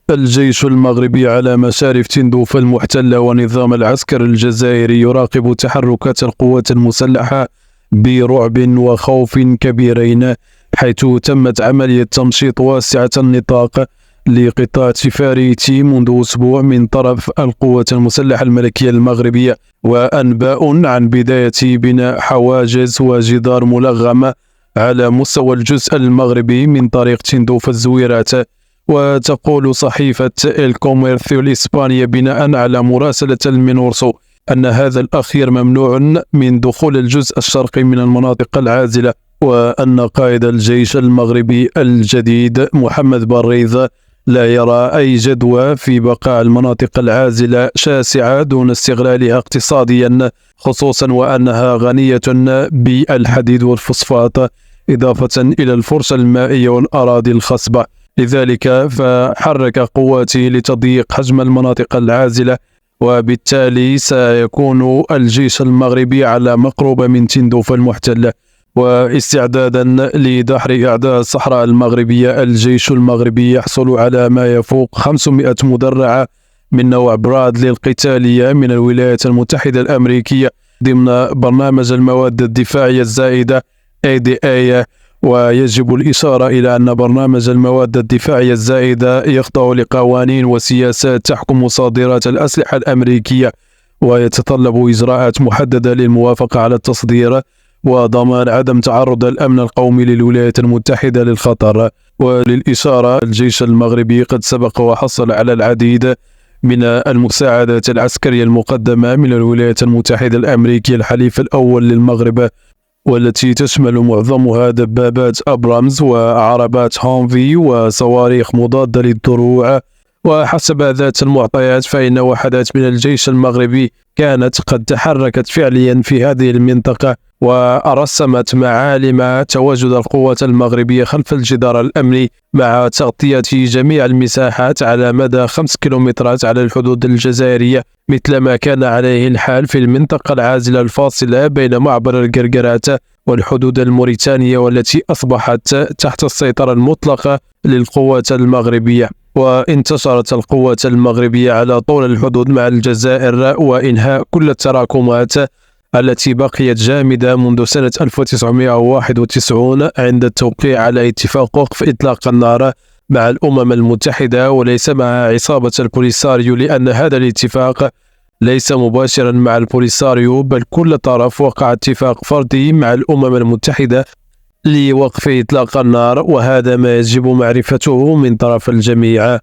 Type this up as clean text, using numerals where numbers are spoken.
الجيش المغربي على مشارف تندوف المحتلة ونظام العسكر الجزائري يراقب تحركات القوات المسلحة برعب وخوف كبيرين، حيث تمت عملية تمشيط واسعة النطاق لقطاع تفاريتي منذ أسبوع من طرف القوات المسلحة الملكية المغربية، وأنباء عن بداية بناء حواجز وجدار ملغمة على مستوى الجزء المغربي من طريق تندوف الزويرات. وتقول صحيفة الكوميرسيو الإسبانية بناء على مراسلة المينورسو أن هذا الأخير ممنوع من دخول الجزء الشرقي من المناطق العازلة، وأن قائد الجيش المغربي الجديد محمد باريز لا يرى أي جدوى في بقاء المناطق العازلة شاسعة دون استغلالها اقتصاديا، خصوصا وأنها غنية بالحديد والفوسفات إضافة إلى الفرصة المائية والأراضي الخصبة. لذلك فحرك قواته لتضييق حجم المناطق العازلة، وبالتالي سيكون الجيش المغربي على مقربة من تندوف المحتلة. واستعدادا لدحر أعداء الصحراء المغربية، الجيش المغربي يحصل على ما يفوق 500 مدرعة من نوع برادلي القتالية من الولايات المتحدة الأمريكية ضمن برنامج المواد الدفاعية الزائدة ADA. ويجب الإشارة إلى أن برنامج المواد الدفاعية الزائدة يخضع لقوانين وسياسات تحكم صادرات الأسلحة الأمريكية، ويتطلب إجراءات محددة للموافقة على التصدير وضمان عدم تعرض الأمن القومي للولايات المتحدة للخطر. وللإشارة، الجيش المغربي قد سبق وحصل على العديد من المساعدات العسكرية المقدمة من الولايات المتحدة الأمريكية الحليف الأول للمغرب، والتي تشمل معظمها دبابات أبرامز وعربات هونفي وصواريخ مضادة للدروع. وحسب ذات المعطيات فإن وحدات من الجيش المغربي كانت قد تحركت فعليا في هذه المنطقة، ورسمت معالم تواجد القوات المغربية خلف الجدار الأمني مع تغطية جميع المساحات على مدى 5 كيلومترات على الحدود الجزائرية، مثل ما كان عليه الحال في المنطقة العازلة الفاصلة بين معبر القرقرات والحدود الموريتانية، والتي أصبحت تحت السيطرة المطلقة للقوات المغربية. وانتشرت القوات المغربية على طول الحدود مع الجزائر، وإنهاء كل التراكمات التي بقيت جامدة منذ سنة 1991 عند التوقيع على اتفاق وقف إطلاق النار مع الأمم المتحدة وليس مع عصابة البوليساريو، لأن هذا الاتفاق ليس مباشرا مع البوليساريو، بل كل طرف وقع اتفاق فردي مع الأمم المتحدة لوقف إطلاق النار، وهذا ما يجب معرفته من طرف الجميع.